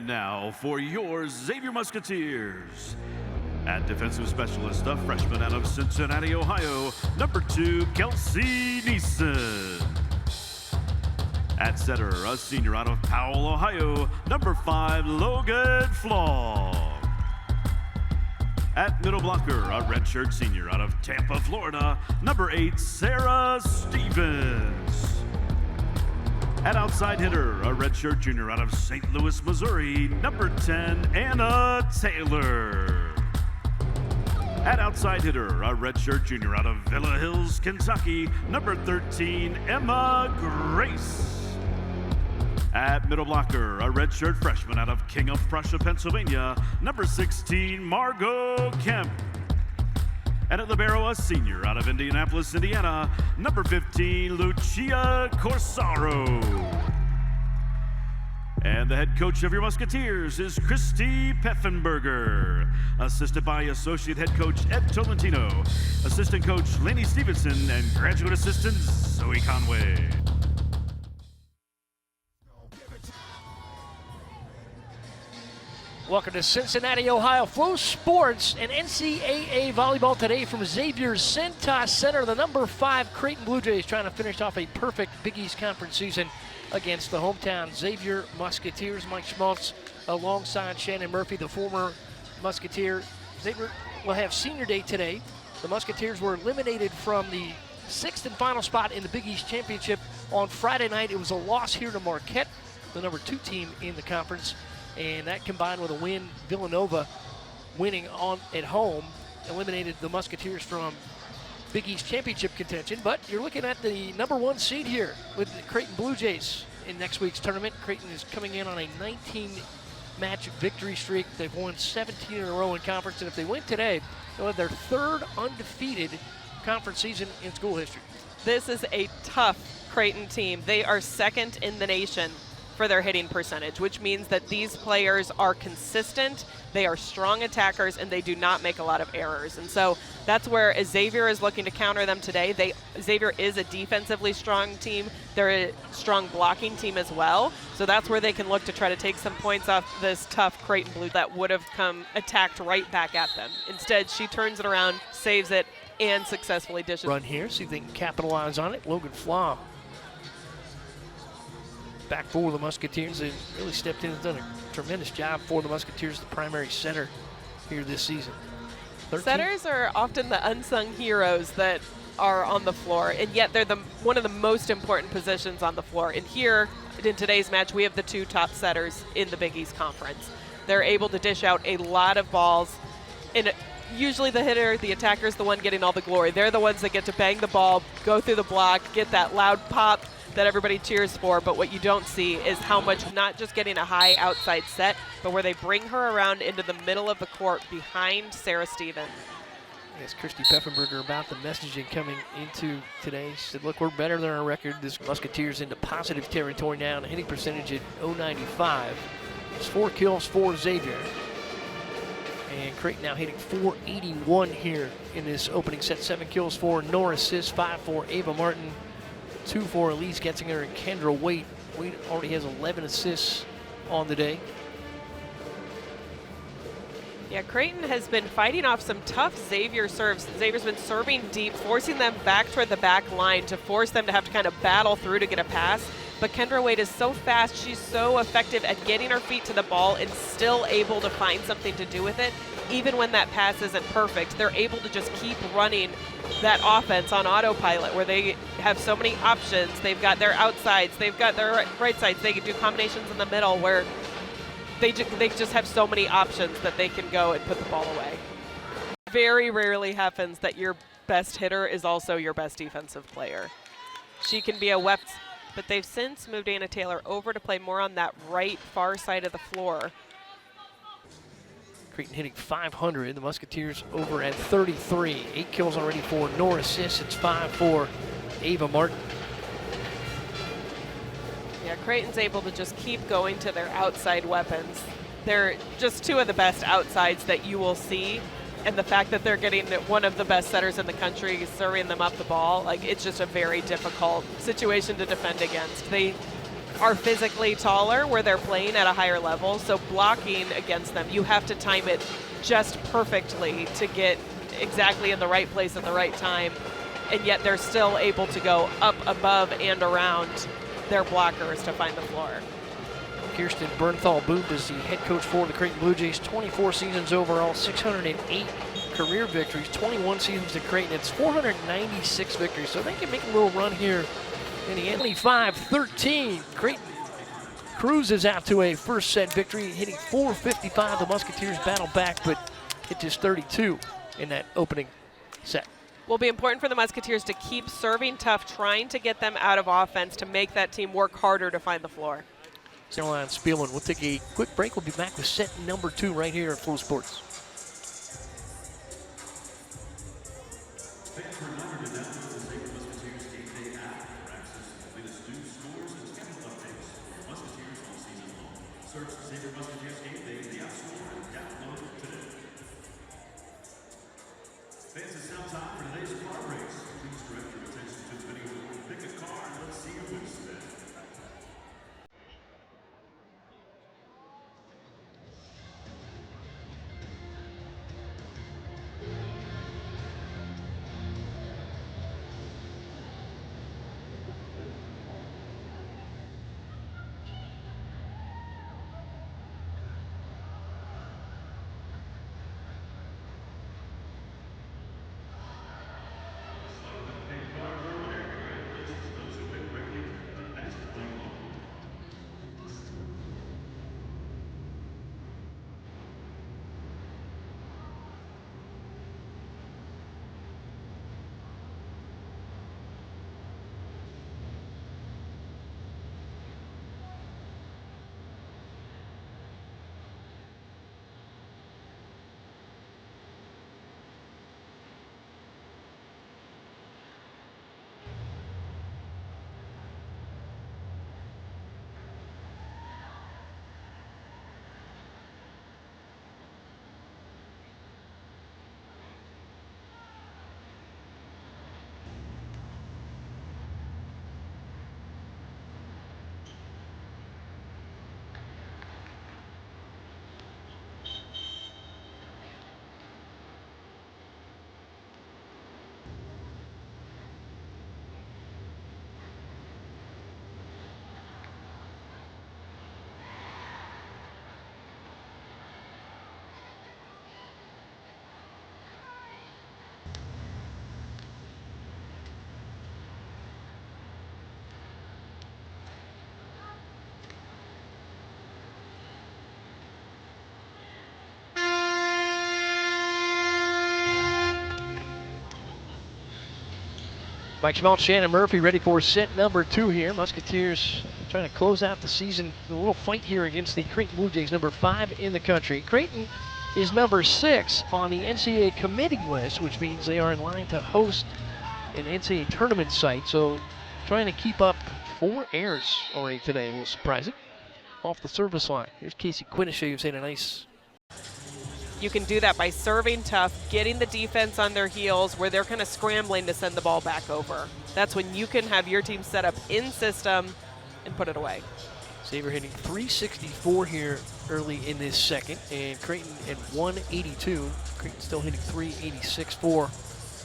And now for your Xavier Musketeers. At defensive specialist, a freshman out of Cincinnati, Ohio, number 2, Kelsey Neeson. At center, a senior out of Powell, Ohio, number 5, Logan Flaw. At middle blocker, a redshirt senior out of Tampa, Florida, number 8, Sarah Stevens. At outside hitter, a redshirt junior out of St. Louis, Missouri, number 10, Anna Taylor. At outside hitter, a redshirt junior out of Villa Hills, Kentucky, number 13, Emma Grace. At middle blocker, a redshirt freshman out of King of Prussia, Pennsylvania, number 16, Margot Kemp. And at libero, a senior out of Indianapolis, Indiana, number 15, Lucia Corsaro. And the head coach of your Musketeers is Christy Peffenberger, assisted by associate head coach Ed Tolentino, assistant coach Lainey Stevenson, and graduate assistant Zoe Conway. Welcome to Cincinnati, Ohio. Flow Sports and NCAA volleyball today from Xavier's Cintas Center. The number 5 Creighton Blue Jays trying to finish off a perfect Big East Conference season against the hometown Xavier Musketeers. Mike Schmaltz alongside Shannon Murphy, the former Musketeer. Xavier will have senior day today. The Musketeers were eliminated from the 6th and final spot in the Big East Championship on Friday night. It was a loss here to Marquette, the number 2 team in the conference. And that combined with a win, Villanova winning at home, eliminated the Musketeers from Big East Championship contention. But you're looking at the number 1 seed here with the Creighton Blue Jays in next week's tournament. Creighton is coming in on a 19-match victory streak. They've won 17 in a row in conference, and if they win today, they'll have their 3rd undefeated conference season in school history. This is a tough Creighton team. They are 2nd in the nation for their hitting percentage, which means that these players are consistent, they are strong attackers, and they do not make a lot of errors. And so that's where Xavier is looking to counter them today. Xavier is a defensively strong team. They're a strong blocking team as well. So that's where they can look to try to take some points off this tough Creighton Blue that would have come attacked right back at them. Instead, she turns it around, saves it, and successfully dishes. Run here, see if they can capitalize on it. Logan Flaw back for the Musketeers. They really stepped in and done a tremendous job for the Musketeers, the primary center here this season. 13. Setters are often the unsung heroes that are on the floor, and yet they're one of the most important positions on the floor. And here, in today's match, we have the 2 top setters in the Big East Conference. They're able to dish out a lot of balls, and usually the hitter, the attacker, is the one getting all the glory. They're the ones that get to bang the ball, go through the block, get that loud pop that everybody cheers for. But what you don't see is how much, not just getting a high outside set, but where they bring her around into the middle of the court behind Sarah Stevens. Yes, Christy Peffenberger about the messaging coming into today. She said, look, we're better than our record. This Musketeers into positive territory now, and a hitting percentage at .095. It's 4 kills for Xavier. And Creighton now hitting .481 here in this opening set. 7 kills for Nora assists, 5 for Ava Martin, 2 for Elise Getzinger and Kendra Waite. Waite already has 11 assists on the day. Yeah, Creighton has been fighting off some tough Xavier serves. Xavier's been serving deep, forcing them back toward the back line to force them to have to kind of battle through to get a pass. But Kendra Waite is so fast. She's so effective at getting her feet to the ball and still able to find something to do with it. Even when that pass isn't perfect, they're able to just keep running that offense on autopilot where they have so many options. They've got their outsides, they've got their right sides, they can do combinations in the middle where they just have so many options that they can go and put the ball away. Very rarely happens that your best hitter is also your best defensive player. She can be a weapon, but they've since moved Anna Taylor over to play more on that right far side of the floor. Creighton hitting .500. The Musketeers over at 33. 8 kills already for Nora assists. It's 5 for Ava Martin. Yeah, Creighton's able to just keep going to their outside weapons. They're just 2 of the best outsides that you will see. And the fact that they're getting one of the best setters in the country serving them up the ball, like, it's just a very difficult situation to defend against. They are physically taller, where they're playing at a higher level. So blocking against them, you have to time it just perfectly to get exactly in the right place at the right time. And yet they're still able to go up, above, and around their blockers to find the floor. Kirsten Bernthal-Booth is the head coach for the Creighton Blue Jays. 24 seasons overall, 608 career victories, 21 seasons at Creighton. It's 496 victories, so they can make a little run here in the end. 25-13, Creighton cruises out to a first set victory, hitting 455. The Musketeers battle back, but hit just 32 in that opening set. Will be important for the Musketeers to keep serving tough, trying to get them out of offense to make that team work harder to find the floor. Caroline Spielman. We'll take a quick break. We'll be back with set number 2 right here at Flow Sports. Fans, it's now time for today's car race. Please direct your attention to the video board, pick a car, and let's see who wins today. Mike Schmaltz, Shannon Murphy ready for set number 2 here. Musketeers trying to close out the season. A little fight here against the Creighton Blue Jays, number 5 in the country. Creighton is number 6 on the NCAA committee list, which means they are in line to host an NCAA tournament site. So trying to keep up 4 errors already today. A little surprising. Off the service line. Here's Casey Quinnishay, who's had a nice. You can do that by serving tough, getting the defense on their heels where they're kind of scrambling to send the ball back over. That's when you can have your team set up in system and put it away. Xavier hitting 364 here early in this second, and Creighton at 182. Creighton still hitting 386 for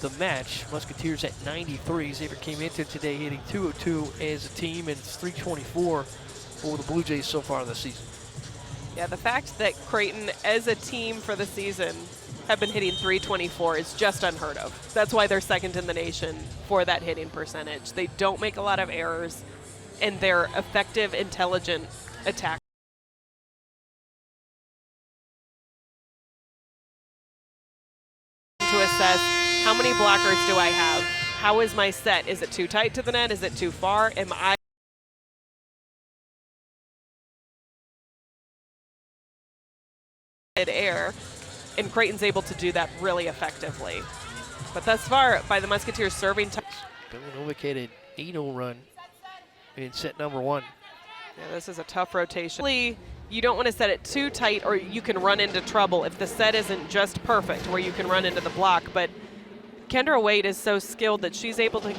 the match. Musketeers at 93. Xavier came into today hitting 202 as a team, and it's 324 for the Blue Jays so far this season. Yeah, the fact that Creighton as a team for the season have been hitting 324 is just unheard of. That's why they're second in the nation for that hitting percentage. They don't make a lot of errors, and they're effective, intelligent attack. To assess how many blockers do I have? How is my set? Is it too tight to the net? Is it too far? Am I air? And Creighton's able to do that really effectively. But thus far, by the Musketeers serving time. Villanova had an 8-0 run in set number 1. Yeah, this is a tough rotation. You don't want to set it too tight, or you can run into trouble if the set isn't just perfect, where you can run into the block. But Kendra Wade is so skilled that she's able to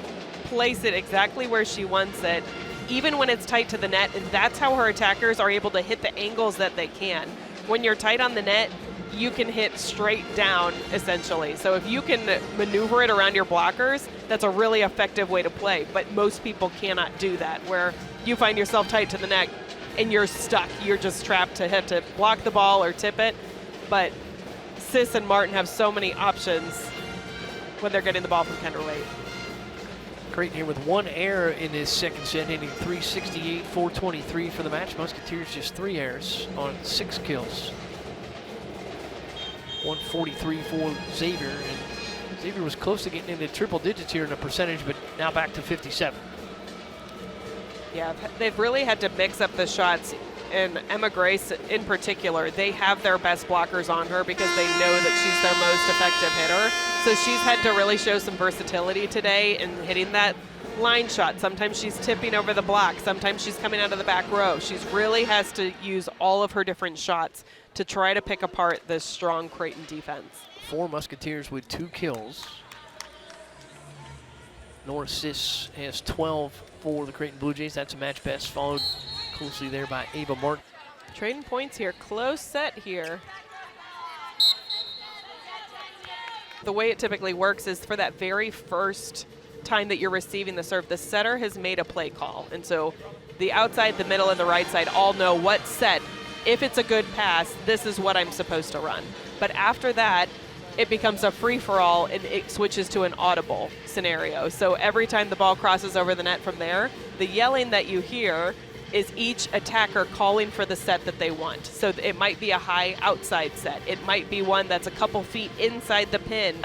place it exactly where she wants it even when it's tight to the net, and that's how her attackers are able to hit the angles that they can. When you're tight on the net, you can hit straight down, essentially. So if you can maneuver it around your blockers, that's a really effective way to play. But most people cannot do that, where you find yourself tight to the net and you're stuck. You're just trapped to have to block the ball or tip it. But Sis and Martin have so many options when they're getting the ball from Kendra Wade. Creighton here with 1 error in this second set, hitting 368, 423 for the match. Musketeers just 3 errors on 6 kills. 143 for Xavier, and Xavier was close to getting into triple digits here in the percentage, but now back to 57. Yeah, they've really had to mix up the shots, and Emma Grace in particular, they have their best blockers on her because they know that she's their most effective hitter. So she's had to really show some versatility today in hitting that line shot. Sometimes she's tipping over the block. Sometimes she's coming out of the back row. She's really has to use all of her different shots to try to pick apart this strong Creighton defense. 4 Musketeers with 2 kills. Nora Sis has 12 for the Creighton Blue Jays. That's a match best, followed closely there by Ava Martin. Trading points here. Close set here. The way it typically works is for that very first time that you're receiving the serve, the setter has made a play call. And so the outside, the middle, and the right side all know what set. If it's a good pass, this is what I'm supposed to run. But after that, it becomes a free-for-all, and it switches to an audible scenario. So every time the ball crosses over the net from there, the yelling that you hear is each attacker calling for the set that they want. So it might be a high outside set. It might be one that's a couple feet inside the pin,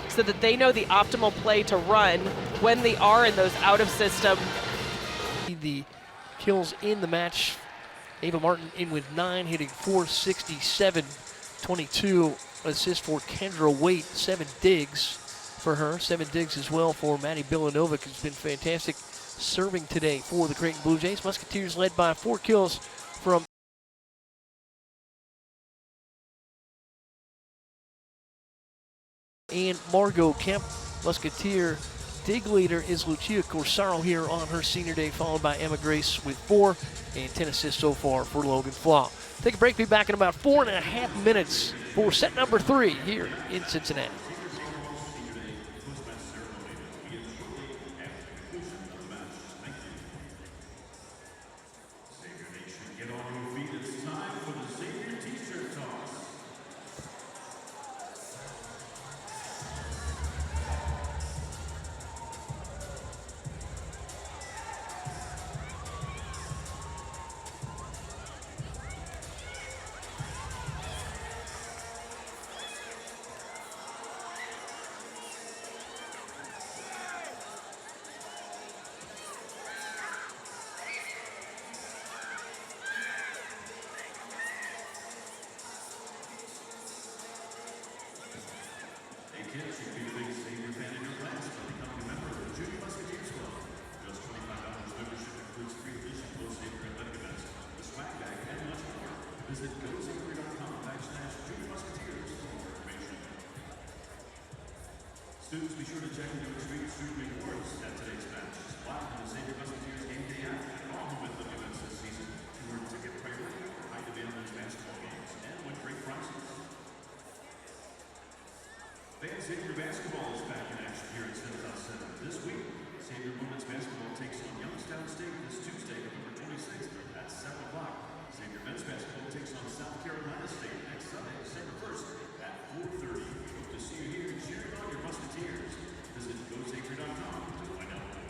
so that they know the optimal play to run when they are in those out-of-system. The kills in the match. Ava Martin in with 9, hitting 467, 22 assists for Kendra Waite, 7 digs for her, 7 digs as well for Maddie Bilanovic, who's been fantastic serving today for the Creighton Blue Jays. Musketeers led by 4 kills from and Margot Kemp. Musketeer dig leader is Lucia Corsaro here on her senior day, followed by Emma Grace with 4 and 10 assists so far for Logan Flaw. Take a break, be back in about 4.5 minutes for set number 3 here in Cincinnati. Kids should be a big Xavier fan in your class by becoming a member of the Junior Musketeers Club. Just $25 membership includes free admission to those Xavier athletic events, the swag bag, and much more. Visit GoXavier.com/Junior Musketeers for more information. Students, be sure to check into Extreme Student Rewards at today's match. Live from the Xavier Musketeers Game Day app and all momentum events this season. To earn ticket priority for high-demand men's basketball games and win great prizes. Fans, Xavier basketball is back in action here at Centos Center. This week, Xavier women's basketball takes on Youngstown State this Tuesday, November 26th at 7 o'clock. Xavier men's basketball takes on South Carolina State next Sunday, December 1st at 4:30. Hope to see you here cheering on your Musketeers. Visit GoXavier.com to find out more.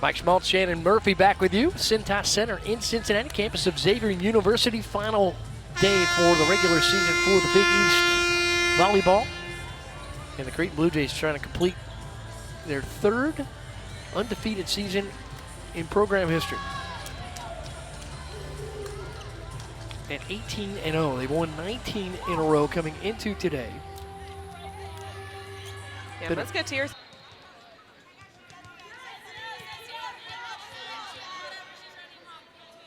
Mike Schmaltz, Shannon Murphy back with you. Cintas Center in Cincinnati, campus of Xavier University. Final day for the regular season for the Big East volleyball. And the Creighton Blue Jays trying to complete their third undefeated season in program history. At 18-0, they've won 19 in a row coming into today. Yeah, Musketeers.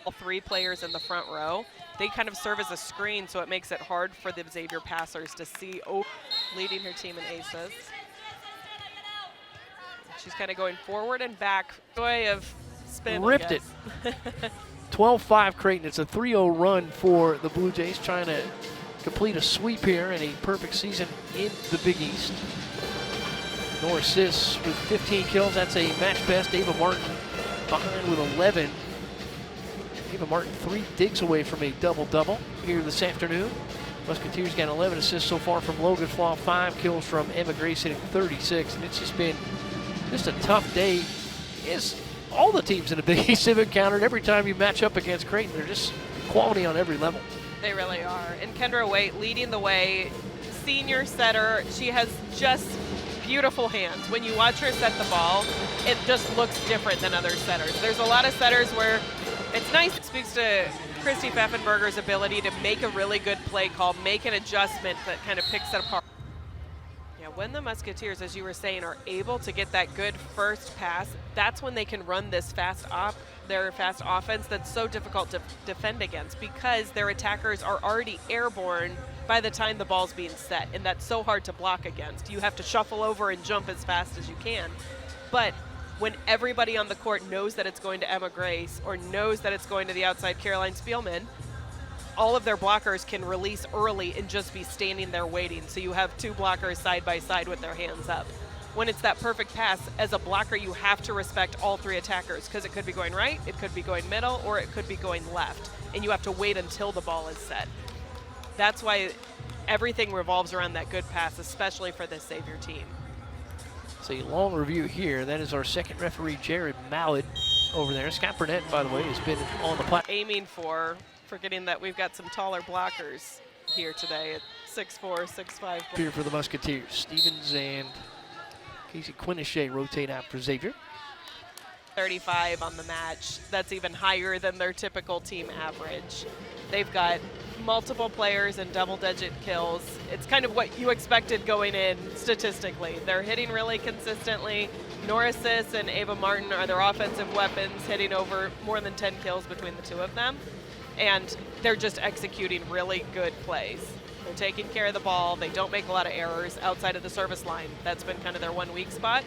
All three players in the front row, they kind of serve as a screen, so it makes it hard for the Xavier passers to see. Leading her team in aces. She's kind of going forward and back. Joy of spin. Ripped it. 12-5 Creighton. It's a 3-0 run for the Blue Jays, trying to complete a sweep here and a perfect season in the Big East. No assists with 15 kills. That's a match best. Ava Martin behind with 11. Ava Martin 3 digs away from a double-double here this afternoon. Musketeers got 11 assists so far from Logan Flaw, 5 kills from Emma Grace hitting 36. And it's just been a tough day. As all the teams in the Big East have encountered, every time you match up against Creighton, they're just quality on every level. They really are. And Kendra Waite leading the way, senior setter. She has just beautiful hands. When you watch her set the ball, it just looks different than other setters. There's a lot of setters where it's nice. It speaks to Christy Pfeffenberger's ability to make a really good play call, make an adjustment that kind of picks it apart. Yeah, when the Musketeers, as you were saying, are able to get that good first pass, that's when they can run this their fast offense that's so difficult to defend against, because their attackers are already airborne by the time the ball's being set, and that's so hard to block against. You have to shuffle over and jump as fast as you can. But when everybody on the court knows that it's going to Emma Grace or knows that it's going to the outside Caroline Spielman, all of their blockers can release early and just be standing there waiting. So you have two blockers side by side with their hands up. When it's that perfect pass, as a blocker, you have to respect all three attackers, because it could be going right, it could be going middle, or it could be going left. And you have to wait until the ball is set. That's why everything revolves around that good pass, especially for this Xavier team. It's a long review here. That is our second referee, Jared Mallett, over there. Scott Burnett, by the way, has been on the platform. Aiming for, forgetting that we've got some taller blockers here today at 6'4", 6'5". Here for the Musketeers. Stevens and Casey Quinnichet rotate out for Xavier. 35 on the match. That's even higher than their typical team average. They've got multiple players and double-digit kills. It's kind of what you expected going in statistically. They're hitting really consistently. Nora Sis and Ava Martin are their offensive weapons, hitting over more than 10 kills between the two of them. And they're just executing really good plays. They're taking care of the ball. They don't make a lot of errors outside of the service line. That's been kind of their one weak spot.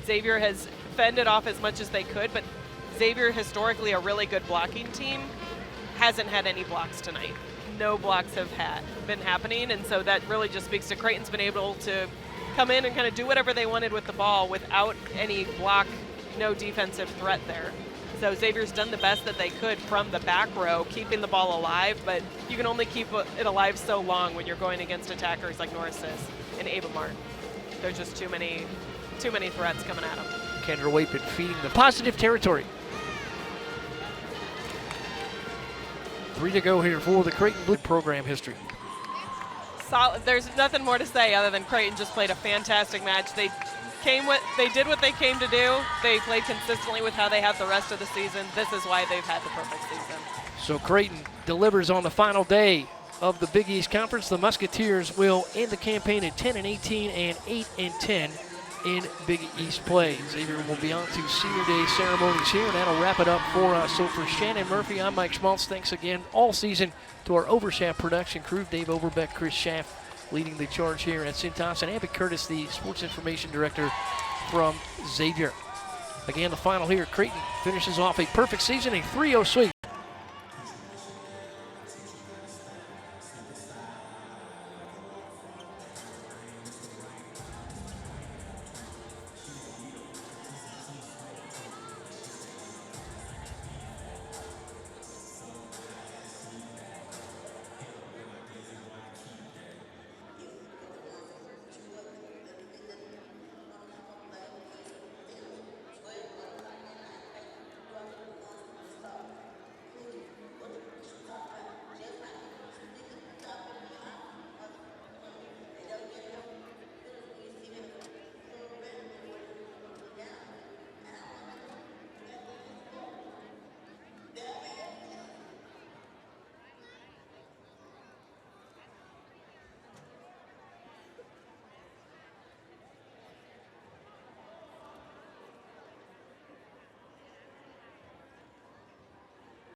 Xavier has fended off as much as they could, but Xavier, historically a really good blocking team, hasn't had any blocks tonight. No blocks have been happening, and so that really just speaks to Creighton's been able to come in and kind of do whatever they wanted with the ball without any block, no defensive threat there. So Xavier's done the best that they could from the back row, keeping the ball alive, but you can only keep it alive so long when you're going against attackers like Nora Sis and Ava Martin. There's just too many threats coming at them. Kendra Waite been feeding the positive territory. 3 to go here for the Creighton Blue program history. Solid. There's nothing more to say other than Creighton just played a fantastic match. They did what they came to do. They played consistently with how they have the rest of the season. This is why they've had the perfect season. So Creighton delivers on the final day of the Big East Conference. The Musketeers will end the campaign at 10-18 and 8-10 in Big East play. Xavier will be on to Senior Day ceremonies here, and that'll wrap it up for us. So for Shannon Murphy, I'm Mike Schmaltz. Thanks again all season to our Overshaft production crew, Dave Overbeck, Chris Schaff, leading the charge here at Cintas, and Abby Curtis, the sports information director from Xavier. Again, the final here, Creighton finishes off a perfect season, a 3-0 sweep